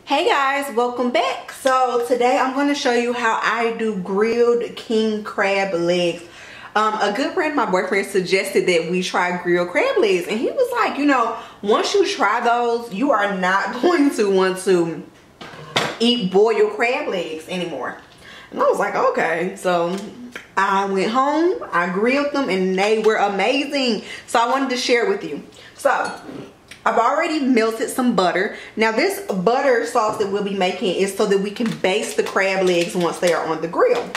Hey guys, welcome back. So today I'm going to show you how I do grilled king crab legs. A good friend, my boyfriend, suggested that we try grilled crab legs, and he was like, you know, once you try those, you are not going to want to eat boiled crab legs anymore. And I was like, okay. So I went home, I grilled them, and they were amazing. So I wanted to share it with you. So I've already melted some butter. Now this butter sauce that we'll be making is so that we can baste the crab legs once they are on the grill.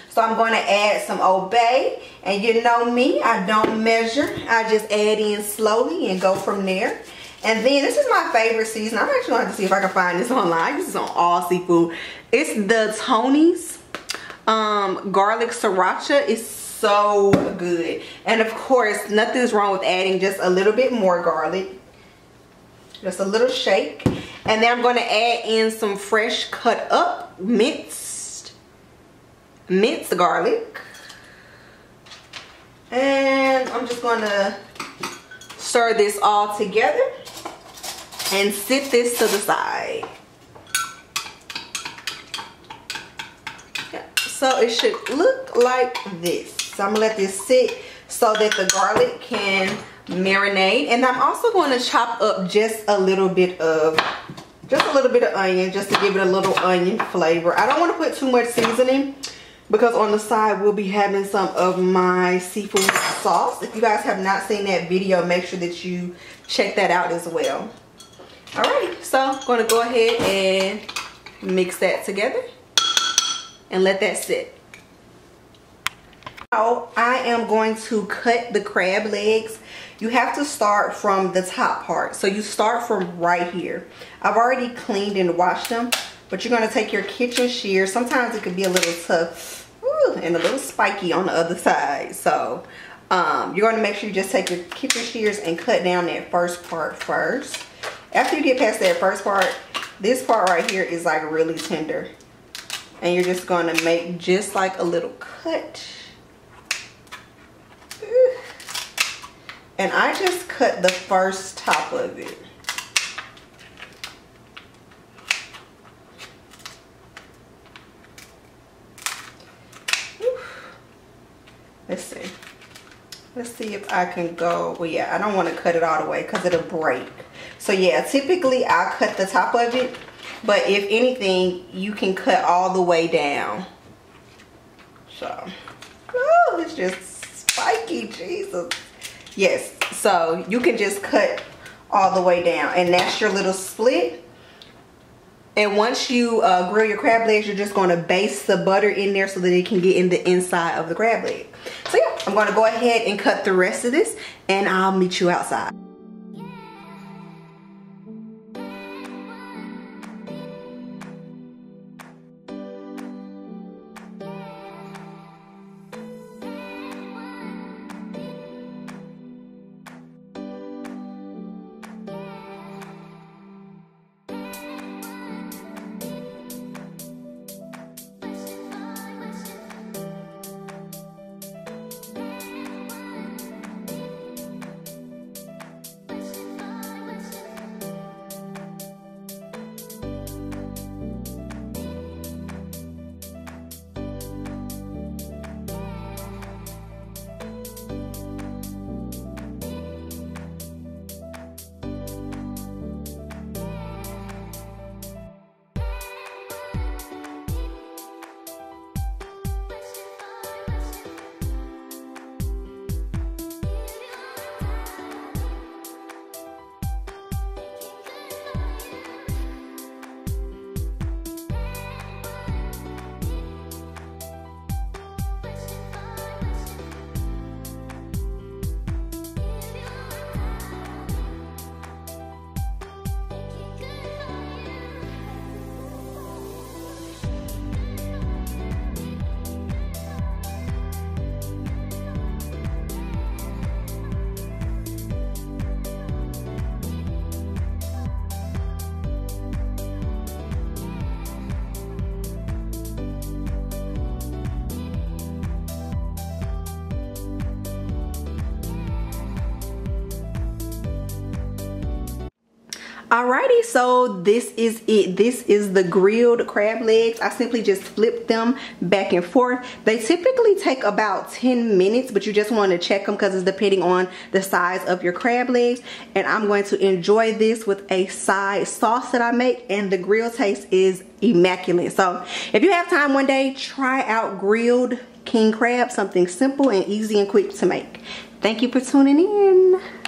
So I'm going to add some Old Bay, and you know me, I don't measure. I just add in slowly and go from there. And then this is my favorite season. I'm actually going to see if I can find this online. This is on All Seafood. It's the Tony's garlic sriracha. It's so good. And of course, nothing's wrong with adding just a little bit more garlic. Just a little shake. And then I'm going to add in some fresh cut up minced garlic. And I'm just going to stir this all together and sit this to the side. So it should look like this. So I'm gonna let this sit so that the garlic can marinate. And I'm also going to chop up just a little bit of onion, just to give it a little onion flavor. I don't want to put too much seasoning because on the side we'll be having some of my seafood sauce. If you guys have not seen that video, make sure that you check that out as well. Alright, so I'm going to go ahead and mix that together and let that sit. Now I am going to cut the crab legs. You have to start from the top part. So you start from right here. I've already cleaned and washed them, but you're going to take your kitchen shears. Sometimes it could be a little tough and a little spiky on the other side. So you're going to make sure you just take your kitchen shears and cut down that first part first. After you get past that first part, this part right here is like really tender. And you're just going to make just like a little cut. And I just cut the first top of it. Let's see. Let's see if I can go. Well, yeah, I don't want to cut it all the way because it'll break. So yeah, typically I cut the top of it. But if anything, you can cut all the way down. So, oh, it's just spiky, Jesus. Yes, so you can just cut all the way down. And that's your little split. And once you grill your crab legs, you're just going to baste the butter in there so that it can get in the inside of the crab leg. So yeah, I'm going to go ahead and cut the rest of this, and I'll meet you outside. Alrighty, so this is it. This is the grilled crab legs. I simply just flip them back and forth. They typically take about 10 minutes, but you just want to check them because it's depending on the size of your crab legs. And I'm going to enjoy this with a side sauce that I make, and the grill taste is immaculate. So if you have time one day, try out grilled king crab, something simple and easy and quick to make. Thank you for tuning in.